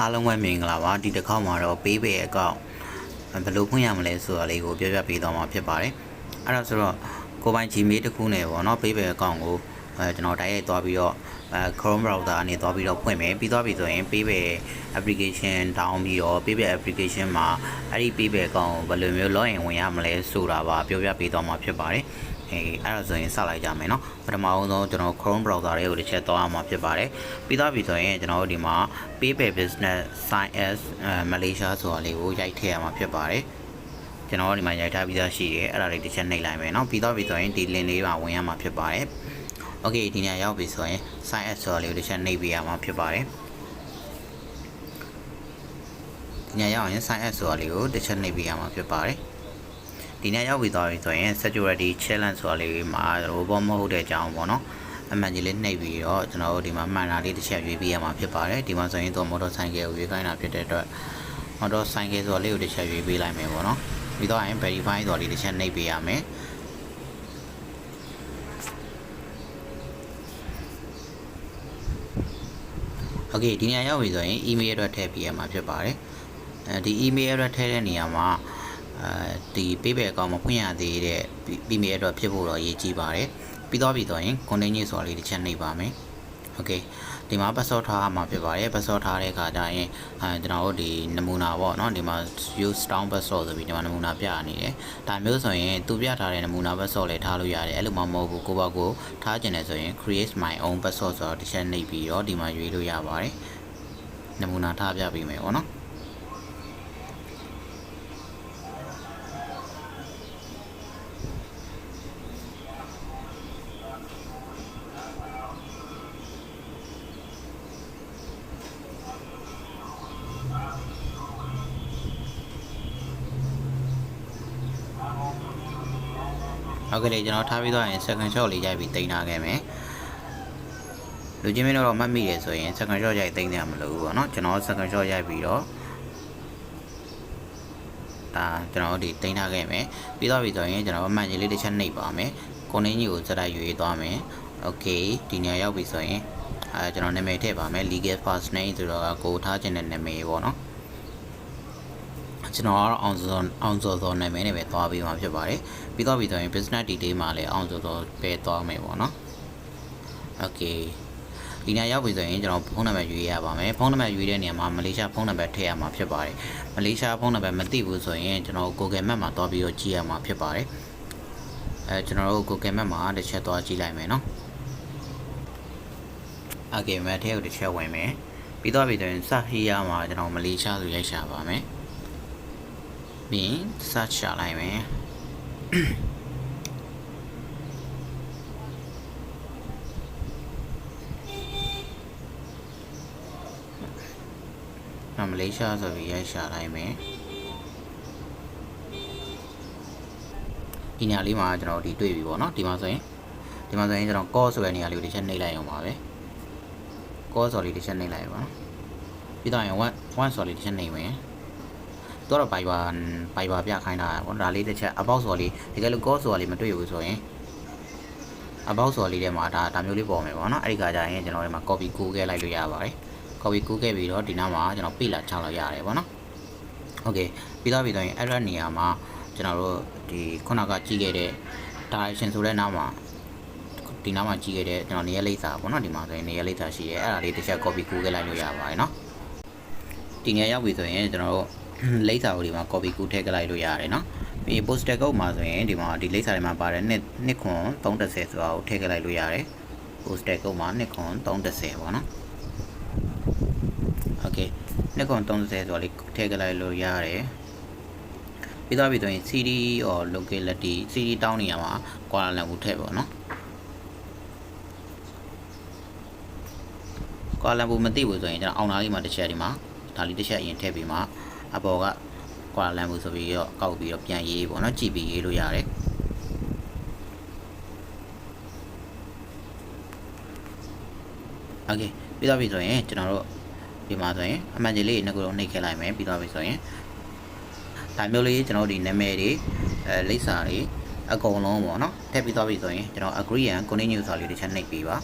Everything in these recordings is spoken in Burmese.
အားလုံးပဲမင်္ဂလာပါဒီတစ်ခေါက်မှာတော့ PayPal အကောင့်ဘယ်လိုဖွင့်ရမလဲဆိုတာလေးကိုပြောပြပေးသွားမှာဖြစ်ပါတယ်အဲ့ဒါဆိုတော့ကိုပိုင် Gmail တစ်ခုနဲ့ပေါ့နော် PayPal အကောင့်ကိုကျွန်တော်တိုက်ရိုက်သွားပြီးတော့ Chrome browser အနေသွားပြီးတော့ဖွင့်မယ်ပြီးသွားပြီဆိုရင် PayPal application down ပြီးတော့ PayPal application မှာအဲ့ဒီ PayPal အကောင့်ကိုဘယ်လိုမျိုး login ဝင်ရမလဲဆိုတာပါပြောပြပေးသွားမှာဖြစ်ပါတယ်အဲ့ဒါဆိုရင်စလိုက်ကြမယ်เนาะပထမအောင်ဆုံးကျွန်တော် Chrome browser လေးကိုတစ်ချက်သွားအောင်မှာဖြစ်ပါတယ်ပြီးသွားပြီဆိုရင်ကျွန်တော်တို့ဒီမှာ PayPal business sign as Malaysia ဆိုတာလေးကိုရိုက်ထည့်ရမှာဖြစ်ပါတယ်ကျွန်တော်တို့ဒီမှာရိုက်ထားပြီးသားရှိတယ်အဲ့ဒါလေးတစ်ချက်နှိပ်လိုက်မယ်เนาะပြီးသွားပြီဆိုရင်ဒီ link လေးပါဝင်ရမှာဖြစ်ပါတယ်โอเคဒီနေ့ရောက်ပြီဆိုရင် sign as ဆိုတာလေးကိုတစ်ချက်နှိပ်ပေးရမှာဖြစ်ပါတယ်ဒီနေ့ရောက်ရင် sign as ဆိုတာလေးကိုတစ်ချက်နှိပ်ပေးရမှာဖြစ်ပါတယ်ဒီနေ့ရောက်ပြီးသွားပြီဆိုရင် security challenge ဆိုတာလေးမှာ robot မဟုတ်တဲ့အကြောင်းပေါ့နော်အမှန်ကြီးလေးနှိပ်ပြီးတော့ကျွန်တော်တို့ဒီမှာမှန်တာလေးတစ်ချက်ရွေးပေးရမှာဖြစ်ပါတယ်ဒီမှာဆိုရင်တော့ motorcycle ကိုရွေးခိုင်းတာဖြစ်တဲ့အတွက် motorcycle ဆိုတာလေးကိုတစ်ချက်ရွေးပေးလိုက်မယ်ပေါ့နော်ပြီးတော့ရင် verify ဆိုတာလေးတစ်ချက်နှိပ်ပေးရမယ်โอเคဒီနေ့ရောက်ပြီဆိုရင် email အတွက်ထည့်ပေးရမှာဖြစ်ပါတယ်ဒီ email အတွက်ထည့်တဲ့နေရာမှာဒီ PayPal အကောင့်မဖွင့်ရသေးတဲ့ email အတွက်ဖြစ်ဖို့တော့အရေးကြီးပါတယ်ပြီးတော့ပြီဆိုရင် continue ဆိုတာလေးတစ်ချက်နှိပ်ပါမယ်โอเคဒီမှာ password ထားမှာဖြစ်ပါတယ် password ထားတဲ့အခါကျရင်ကျွန်တော်တို့ဒီနမူနာပေါ့เนาะဒီမှာ use strong password ဆိုပြီးဒီမှာနမူနာပြနေတယ်ဒါမျိုးဆိုရင်သူပြထားတဲ့နမူနာ password လည်းထားလို့ရတယ်အဲ့လိုမှမဟုတ်ဘူးကိုယ့်ဘက်ကိုထားကျင်တယ်ဆိုရင် create my own password ဆိုတော့တစ်ချက်နှိပ်ပြီးတော့ဒီမှာရွေးလို့ရပါတယ်နမူနာထားပြပေးမယ်ပေါ့เนาะဟုတ်ကဲ့လေကျွန်တော်ထားပြီးတော့ရင် second shot လေးရိုက်ပြီးတင်ထားခဲ့မယ်လူချင်းမင်းတော့မှတ်မိရဆိုရင် second shot ရိုက်တင်တယ်မလို့ဘူးပေါ့နော်ကျွန်တော် second shot ရိုက်ပြီးတော့ဒါကျွန်တော်ဒီတင်ထားခဲ့မယ်ပြီးတော့ပြီဆိုရင်ကျွန်တော်အမှန်ကြီးလေးတစ်ချက်နှိပ်ပါမယ်ကိုနေကြီးကိုစတိုက်ရွေးသွားမယ်โอเคဒီနေရာရောက်ပြီဆိုရင်ကျွန်တော်နာမည်ထည့်ပါမယ် legal first name ဆိုတော့ကိုထားခြင်းတဲ့နာမည်ပေါ့နော်ကျွန်တော်ကတော့အောင်စောနာမည်နဲ့ပဲသွားပြီးမှဖြစ်ပါတယ်ပြီးတော့ပြီဆိုရင် business detail မှာလည်းအောင်စောပဲသွားမယ်ပေါ့နော်โอเคဒီနေ့ရောက်ပြီဆိုရင်ကျွန်တော်ဖုန်းနံပါတ်ရွေးရပါမယ်ဖုန်းနံပါတ်ရွေးတဲ့နေရာမှာမလေးရှားဖုန်းနံပါတ်ထည့်ရမှာဖြစ်ပါတယ်မလေးရှားဖုန်းနံပါတ်မသိဘူးဆိုရင်ကျွန်တော် Google Map မှာသွားပြီးတော့ကြည့်ရမှာဖြစ်ပါတယ်ကျွန်တော်တို့ Google Map မှာတစ်ချက်သွားကြည့်လိုက်မယ်နော်โอเค map ထဲကိုတစ်ချက်ဝင်မယ်ပြီးတော့ပြီဆိုရင် search ရမှာကျွန်တော်မလေးရှားဆိုရိုက်ရှာပါမယ်ပြီး search ချလိုက်မယ်မလေးရှားဆိုပြီးရိုက်ရှာလိုက်မယ်ဒီနေရာလေးမှာကျွန်တော်ဒီတွေ့ပြီပေါ့နော်ဒီမှာဆိုရင်ကျွန်တော် call ဆိုတဲ့နေရာလေးကိုတစ်ချက်နှိပ်လိုက်အောင်ပါပဲ call ဆိုလေးတစ်ချက်နှိပ်လိုက်ပါနော်ပြီးတော့ရင်one ဆိုလေးတစ်ချက်နှိပ်မယ်တော့ Viber ပြခိုင်းတာပေါ့ဒါလေးတစ်ချက် about ဆိုလေးတကယ်လို့ call ဆိုလေးမတွေ့ဘူးဆိုရင် about ဆိုလေးထဲမှာဒါမျိုးလေးပေါ်မယ်ပေါ့နော်အဲ့ဒီကကြရင်ကျွန်တော်ဒီမှာ copy ကူးခဲ့လိုက်လို့ရပါတယ် copy ကူးခဲ့ပြီးတော့ဒီနောက်မှာကျွန်တော်ပိလာချလို့ရတယ်ပေါ့နော်โอเคပြီးတော့ရင် error နေရာမှာကျွန်တော်တို့ဒီခုနကကြည့်ခဲ့တဲ့ direction ဆိုတဲ့နောက်မှာဒီနောက်မှာကြည့်ခဲ့တဲ့ကျွန်တော်နေရာလိပ်စာပေါ့နော်ဒီမှာဆိုရင်နေရာလိပ်စာရှိရဲအဲ့ဒါလေးတစ်ချက် copy ကူးခဲ့လိုက်လို့ရပါတယ်နော်ဒီနေရာရောက်ပြီဆိုရင်ကျွန်တော်တို့လိပ်စာကိုဒီမှာ copy ကူးထည့်ခဲ့လိုက်လို့ရတယ်နော်ပြီး poster code မှာဆိုရင်ဒီမှာဒီလိပ်စာတွေမှာပါတဲ့နှစ်ခွန်330ဆိုတာကိုထည့်ခဲ့လိုက်လို့ရတယ် poster code မှာနှစ်ခွန်330ပေါ့နော်โอเคနှစ်ခွန်30ဆိုလေးထည့်ခဲ့လိုက်လို့ရတယ်ပြီးတော့ပြီဆိုရင် CD or locality CD တောင်းနေရမှာကွာလာလန်ကိုထည့်ပေါ့နော်ကွာလာလန်ကိုမသိဘူးဆိုရင်ကျွန်တော်အောင်သားလေးမှာတစ်ချက်ဒီမှာဒါလေးတစ်ချက်အရင်ထည့်ပြီးမှအပေါ်ကကွာလာလန်ကိုဆိုပြီးတော့ကောက်ပြီးတော့ပြန်ရေးပေါ့နော်ကြည့်ပြီးရေးလို့ရတယ်โอเคပြီးတော့ပြီဆိုရင်ကျွန်တော်တို့ဒီမှာဆိုရင်အမှန်ကြီးလေးနှစ်ခုလုံးနှိပ်ခဲ့လိုက်မယ်ပြီးတော့ပြီဆိုရင်ဒါမျိုးလေးကျွန်တော်ဒီနာမည်တွေလိပ်စာတွေအကုန်လုံးပေါ့နော်ထည့်ပြီးတော့ပြီဆိုရင်ကျွန်တော် agree and continue ဆိုတာလေးတစ်ချက်နှိပ်ပြီးပါ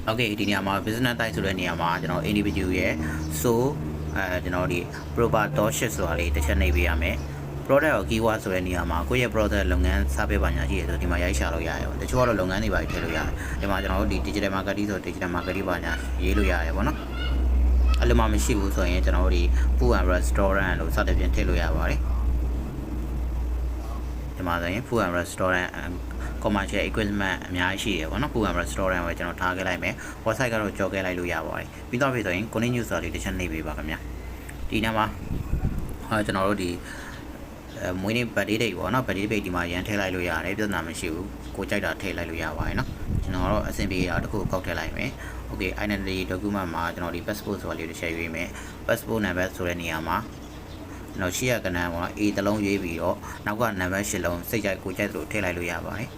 Okay ဒီနေရာမှာ business type ဆိုတဲ့နေရာမှာကျွန်တော် individual ရဲ့ so ကျွန်တော်ဒီ proprietorship ဆိုတာလေးတစ်ချက်နှိပ်ပေးရမယ် product ကို keyword ဆိုတဲ့နေရာမှာကိုယ့်ရဲ့ product လုပ်ငန်းစပေးပါညာရှိရဆိုဒီမှာရိုက်ရှာလို့ရတယ်တချို့ကတော့လုပ်ငန်းတွေပါထည့်လို့ရတယ်ဒီမှာကျွန်တော်တို့ဒီ digital marketing ဆို digital marketing ပါညာရေးလို့ရတယ်ပေါ့နော်အဲ့လိုမှမရှိဘူးဆိုရင်ကျွန်တော်တို့ဒီ food and restaurant လို့စသဖြင့်ထည့်လို့ရပါတယ်ဒီမှာဆိုရင် food and restaurant commercial equipment အများကြီးရှိတယ်ပေါ့နော် food and restaurant ကိုကျွန်တော်ထားခဲ့လိုက်မယ် website ကတော့ကြော်ခဲ့လိုက်လို့ရပါတယ်ပြီးတော့ပြီဆိုရင် continue ဆိုတာလေးတစ်ချက်နှိပ်ပေးပါခင်ဗျာဒီနေ့မှာကျွန်တော်တို့ဒီမွေးနေ့ birthday date ပေါ့နော် birthday date ဒီမှာရန်ထည့်လိုက်လို့ရတယ်ပြဿနာမရှိဘူးကိုကြိုက်တာထည့်လိုက်လို့ရပါတယ်နော်ကျွန်တော်တော့အဆင်ပြေတာတစ်ခုကောက်ထည့်လိုက်မယ် okay identity document မှာကျွန်တော်ဒီ passport ဆိုတာလေးတစ်ချက်ရွေးမယ် passport number ဆိုတဲ့နေရာမှာကျွန်တော်ရှိရကဏ္ဍပေါ့နော် A တစ်လုံးရွေးပြီးတော့နောက်ကနံပါတ်8လုံးစိတ်ကြိုက်ကိုကြိုက်သလိုထည့်လိုက်လို့ရပါတယ်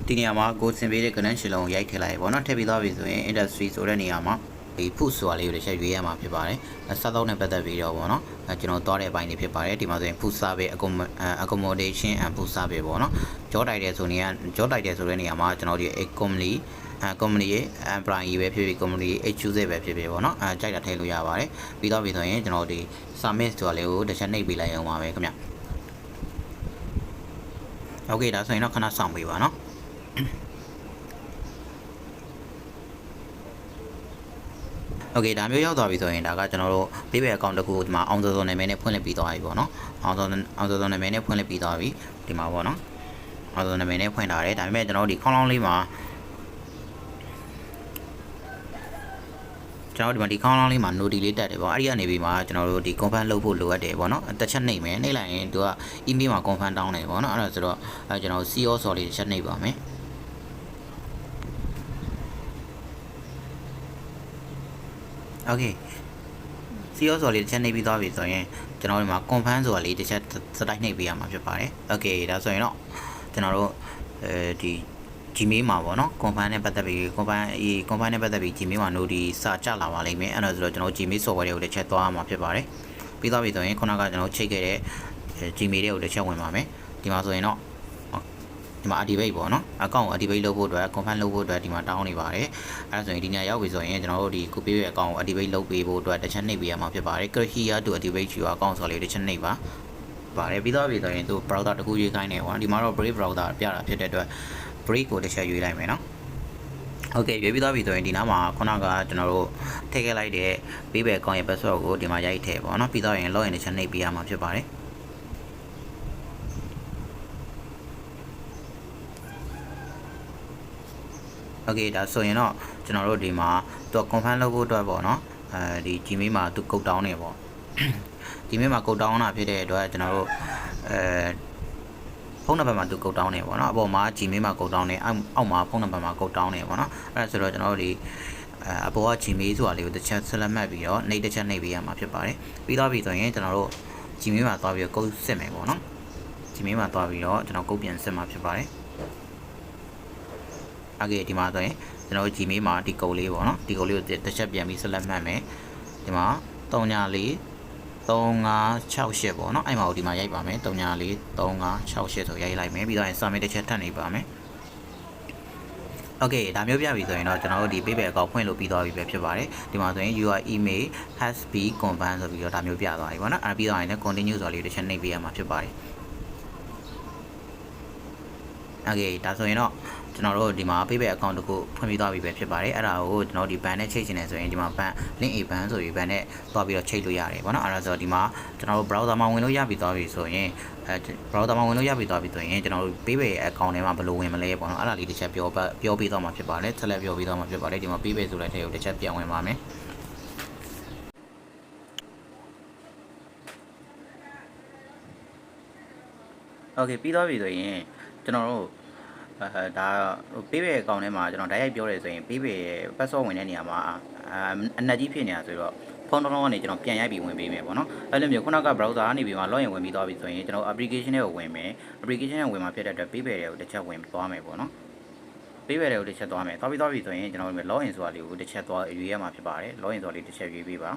ဒီနေရာမှာကိုစင်ပေးတဲ့ကဏ္ဍ8လုံးရိုက်ထည့်လိုက်ပေါ့နော်ထည့်ပြီးသွားပြီဆိုရင် industry ဆိုတဲ့နေရာမှာဒီ food ဆိုတာလေးကိုတစ်ချက်ရွေးရမှာဖြစ်ပါတယ်စားသောက်နဲ့ပတ်သက်ပြီးတော့ပေါ့နော်ကျွန်တော်သွားတဲ့အပိုင်းလေးဖြစ်ပါတယ်ဒီမှာဆိုရင် food service accommodation and food service ပေါ့နော်ကြောတိုက်တယ်ဆိုနေရကြောတိုက်တယ်ဆိုတဲ့နေရာမှာကျွန်တော်ဒီ company ရဲ့ employee ပဲဖြစ်ဖြစ် company ရဲ့ choose ပဲဖြစ်ဖြစ်ပေါ့နော်ကြိုက်တာထည့်လို့ရပါတယ်ပြီးတော့ပြီဆိုရင်ကျွန်တော်ဒီ summit ဆိုတာလေးကိုတစ်ချက်နှိပ်ပေးလိုက်အောင်ပါပဲခင်ဗျ okay ဒါဆိုရင်တော့ခဏစောင့်ပေးပါနော်Okay ဒါမျိုးရောက်သွားပြီဆိုရင်ဒါကကျွန်တော်တို့ PayPal account တစ်ခုဒီမှာအောင်စောစောနာမည်နဲ့ဖွင့်လှစ်ပြီးသွားပြီပေါ့နော်အောင်စောနာမည်နဲ့ဖွင့်လှစ်ပြီးသွားပြီဒီမှာပေါ့နော်အောင်စောနာမည်နဲ့ဖွင့်ထားတယ်ဒါပေမဲ့ကျွန်တော်တို့ဒီခေါင်းလောင်းလေးမှာကျွန်တော်ဒီမှာဒီခေါင်းလောင်းလေးမှာ noti လေးတက်တယ်ပေါ့အဲ့ဒီကနေပြီးမှကျွန်တော်တို့ဒီ confirm လုပ်ဖို့လိုအပ်တယ်ပေါ့နော်တစ်ချက်နှိပ်မယ်နှိပ်လိုက်ရင်သူက email မှာ confirm တောင်းတယ်ပေါ့နော်အဲ့ဒါဆိုတော့ကျွန်တော် CO ဆိုလေးတစ်ချက်နှိပ်ပါမယ်Okay စီရောဆိုလေးတစ်ချက်နှိပ်ပြီးသွားပြီဆိုရင်ကျွန်တော်ဒီမှာ confirm ဆိုတာလေးတစ်ချက်စတိုက်နှိပ်ပေးရမှာဖြစ်ပါတယ် Okay ဒါဆိုရင်တော့ကျွန်တော်တို့ဒီ Gmail မှာပေါ့နော် confirm နဲ့ပတ်သက်ပြီး confirm နဲ့ပတ်သက်ပြီး Gmail မှာ noti စာကြလာပါလိမ့်မယ်အဲ့ဒါဆိုတော့ကျွန်တော် Gmail software တွေကိုတစ်ချက်သွားရမှာဖြစ်ပါတယ်ပြီးသွားပြီဆိုရင်ခုနကကျွန်တော်ချိန်ခဲ့တဲ့ Gmail တွေကိုတစ်ချက်ဝင်ပါမယ်ဒီမှာဆိုရင်တော့ဒီမှာ activate ပေါ့နော် account ကို activate လုပ်ဖို့အတွက် confirm လုပ်ဖို့အတွက်ဒီမှာတောင်းနေပါတယ်အဲဒါဆိုရင်ဒီညရောက်ပြီဆိုရင်ကျွန်တော်တို့ဒီကိုပေးရဲ့ account ကို activate လုပ်ပေးဖို့အတွက်တစ်ချက်နှိပ်ပေးရမှာဖြစ်ပါတယ် click here to activate your account ဆိုလေးတစ်ချက်နှိပ်ပါပါတယ်ပြီးတော့ပြီဆိုရင်သူ browser တစ်ခုရွေးခိုင်းနေပေါ့ဒီမှာတော့ Brave browser ပြတာဖြစ်တဲ့အတွက် Brave ကိုတစ်ချက်ရွေးလိုက်မယ်နော်ဟုတ်ကဲ့ရွေးပြီးသွားပြီဆိုရင်ဒီနားမှာခုနကကျွန်တော်တို့ထည့်ခဲ့လိုက်တဲ့ PayPal account ရဲ့ password ကိုဒီမှာရိုက်ထည့်ပေါ့နော်ပြီးတော့ရင် login တစ်ချက်နှိပ်ပေးရမှာဖြစ်ပါတယ်Okay ဒါဆိုရင်တော့ကျွန်တော်တို့ဒီမှာသူ confirm လုပ်ဖို့အတွက်ပေါ့နော်ဒီ Gmail မှာသူကုတ်တောင်းနေပေါ့ Gmail မှာကုတ်တောင်းတာဖြစ်တဲ့အတွက်ကျွန်တော်တို့ဖုန်းနံပါတ်မှာသူကုတ်တောင်းနေပေါ့နော်အပေါ်မှာ Gmail မှာကုတ်တောင်းနေအောက်မှာဖုန်းနံပါတ်မှာကုတ်တောင်းနေပေါ့နော်အဲ့ဒါဆိုတော့ကျွန်တော်တို့ဒီအပေါ်က Gmail ဆိုတာလေးကိုတစ်ချက်ဆက်လက်မှတ်ပြီးတော့နှိပ်တစ်ချက်နှိပ်ပေးရမှာဖြစ်ပါတယ်ပြီးတော့ပြီဆိုရင်ကျွန်တော်တို့ Gmail မှာသွားပြီးတော့ကုတ်စစ်မယ်ပေါ့နော် Gmail မှာသွားပြီးတော့ကျွန်တော်ကုတ်ပြန်စစ်မှာဖြစ်ပါတယ်Okay ဒီမှာဆိုရင်ကျွန်တော် Gmail မှာဒီကုတ်လေးပေါ့နော်ဒီကုတ်လေးကိုတစ်ချက်ပြန်ပြီးဆက်လက်မှတ်မယ်ဒီမှာ394 3568ပေါ့နော်အဲ့မှာဒီမှာရိုက်ပါမယ်394 3568ဆိုရိုက်လိုက်မယ်ပြီးတော့ submit တစ်ချက်ထပ်နေပါမယ်Okay ဒါမျိုးပြပြီဆိုရင်တော့ကျွန်တော်တို့ဒီ PayPal account ဖွင့်လို့ပြီးသွားပြီပဲဖြစ်ပါတယ်ဒီမှာဆိုရင် your email has been confirmed ဆိုပြီးတော့ဒါမျိုးပြသွားပြီပေါ့နော်အဲ့ပြီးတော့ရင်လည်း continue ဆိုလေးတစ်ချက်နှိပ်ပေးရမှာဖြစ်ပါတယ်Okay ဒါဆိုရင်တော့ကျွန်တော်တို့ဒီမှာ PayPal account တခုဖွင့်ပြီးသွားပြီပဲဖြစ်ပါတယ်အဲ့ဒါကိုကျွန်တော်ဒီ ban နဲ့ချိတ်ချင်တယ်ဆိုရင်ဒီမှာ ban link a ban ဆိုပြီး ban နဲ့သွားပြီးတော့ချိတ်လို့ရတယ်ပေါ့နော်အဲ့ဒါဆိုဒီမှာကျွန်တော်တို့ browser မှာဝင်လို့ရပြီသွားပြီဆိုရင်browser မှာဝင်လို့ရပြီသွားပြီဆိုရင်ကျွန်တော်တို့ PayPal account ထဲမှာဘယ်လိုဝင်မလဲပေါ့နော်အဲ့ဒါလေးတစ်ချက်ပြောပြီးသွားမှာဖြစ်ပါတယ်ဆက်လက်ပြောပြီးသွားမှာဖြစ်ပါတယ်ဒီမှာ PayPal ဆိုတဲ့ထဲကိုတစ်ချက်ပြန်ဝင်ပါမယ်Okay ပြီးသွားပြီဆိုရင်ကျွန်တော်တို့ဒါ PayPal account ထဲမှာကျွန်တော်ဓာတ်ရိုက်ပြောတယ်ဆိုရင် PayPal ရဲ့ password ဝင်တဲ့နေရာမှာအနက်ကြီးဖြစ်နေတာဆိုတော့ဖုန်းတစ်လုံးကနေကျွန်တော်ပြန်ရိုက်ပြီးဝင်ပေးမယ်ပေါ့နော်အဲ့လိုမျိုးခုနက browser ကနေပြီးမှ login ဝင်ပြီးသွားပြီဆိုရင်ကျွန်တော် application တွေကိုဝင်မယ် application ကိုဝင်မှာဖြစ်တဲ့အတွက် PayPal တွေကိုတစ်ချက်ဝင်သွားမယ်ပေါ့နော် PayPal တွေကိုတစ်ချက်သွားမယ်သွားပြီးဆိုရင်ကျွန်တော်တို့ login ဆိုတာလေးကိုတစ်ချက်သွားရွေးရမှာဖြစ်ပါတယ် login ဆိုတာလေးတစ်ချက်ရွေးပေးပါ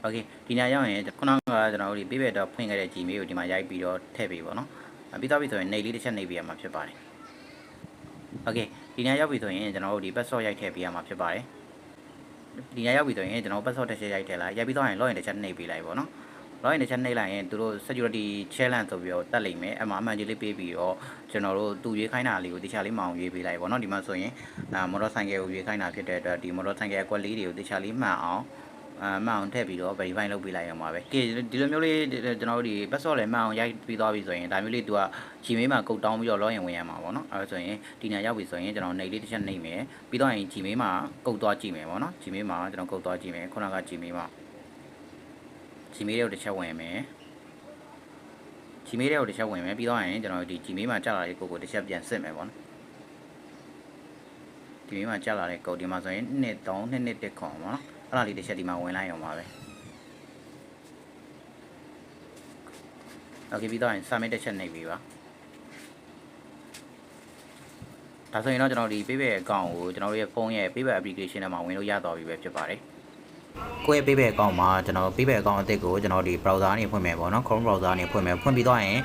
Okay ဒီညရောက်ရင်ခုနကကျွန်တော်တို့ဒီ PayPal တော့ဖွင့်ခဲ့တဲ့ Gmail ကိုဒီမှာရိုက်ပြီးတော့ထည့်ပေးပါနော် ပြီးတော့ပြီဆိုရင်နေလေးတစ်ချက်နေပြရမှာဖြစ်ပါတယ်โอเคဒီနေ့ရောက်ပြီဆိုရင်ကျွန်တော်တို့ဒီ password ရိုက်ထည့်ပေးရမှာဖြစ်ပါတယ်ဒီနေ့ရောက်ပြီဆိုရင်ကျွန်တော် password တစ်ချက်ရိုက်ထည့်လိုက်ရိုက်ပြီးတော့ရင် login တစ်ချက်နှိပ်ပေးလိုက်ပေါ့နော် login တစ်ချက်နှိပ်လိုက်ရင်သူတို့ security challenge ဆိုပြီးတော့တက်လိမ့်မယ်အမှအမှန်ကြီးလေးပေးပြီးတော့ကျွန်တော်တို့သူရွေးခိုင်းတာလေးကိုတခြားလေးမအောင်ရွေးပေးလိုက်ပေါ့နော်ဒီမှာဆိုရင်motorcycle ကိုရွေးခိုင်းတာဖြစ်တဲ့အတွက်ဒီ motorcycle ကွက်လေးတွေကိုတခြားလေးမှန်အောင်မှန်အောင်ထည့်ပြီးတော့ verify လုပ်ပေးလိုက်ရမှာပဲဒီလိုမျိုးလေးကျွန်တော်တို့ဒီ password လည်းမှန်အောင်ရိုက်ပြီးသွားပြီဆိုရင်ဒါမျိုးလေးသူက Gmail မှာကုတ်တောင်းပြီးတော့ login ဝင်ရမှာပေါ့နော်အဲဒါဆိုရင်ဒီနေ့ရောက်ပြီဆိုရင်ကျွန်တော် name လေးတစ်ချက်နှိပ်မယ်ပြီးတော့ရင် Gmail မှာကုတ်သွားကြည့်မယ်ပေါ့နော် Gmail မှာကျွန်တော်ကုတ်သွားကြည့်မယ်ခုနက Gmail မှာ Gmail တွေကိုတစ်ချက်ဝင်မယ် Gmail တွေကိုတစ်ချက်ဝင်မယ်ပြီးတော့ရင်ကျွန်တော်ဒီ Gmail မှာကြာလာတဲ့ကိုတစ်ချက်ပြန်စစ်မယ်ပေါ့နော် Gmail မှာကြာလာတဲ့ကိုဒီမှာဆိုရင်2322ခွန်ပေါ့နော်အဲ့ဒါလေးတစ်ချက်ဒီမှာဝင်လိုက်အောင်ပါပဲโอเคပြီးတော့ရင် submit တစ်ချက်နှိပ်ပြီးပါဒါဆိုရင်တော့ကျွန်တော်ဒီ PayPal account ကိုကျွန်တော်တို့ရဲ့ဖုန်းရဲ့ PayPal application ထဲမှာဝင်လို့ရတော့ပြီပဲဖြစ်ပါတယ်ကိုယ့်ရဲ့ PayPal account မှာကျွန်တော် PayPal account အသစ်ကိုကျွန်တော်ဒီ browser နေဖွင့်မယ်ပေါ့နော် Chrome browser နေဖွင့်မယ်ဖွင့်ပြီးတော့ရင်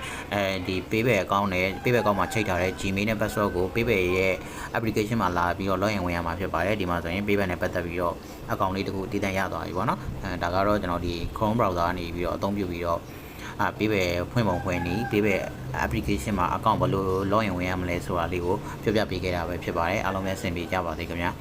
ဒီ PayPal account နဲ့ PayPal account မှာချိန်ထားတဲ့ Gmail နဲ့ password ကို PayPal ရဲ့ application မှာလာပြီးတော့ login ဝင်ရမှာဖြစ်ပါတယ်ဒီမှာဆိုရင် PayPal နဲ့ပတ်သက်ပြီးတော့ account လေးတစ်ခုတည်တံ့ရသွားပြီပေါ့နော်ဒါကတော့ကျွန်တော်ဒီ Chrome browser နေပြီးတော့အသုံးပြုပြီးတော့PayPal ဖွင့်ပုံဖွင့်နေ PayPal application မှာ account ဘယ်လို login ဝင်ရမလဲဆိုတာလေးကိုပြောပြပေးခဲ့တာပဲဖြစ်ပါတယ်အားလုံးပဲအဆင်ပြေကြပါစေခင်ဗျာ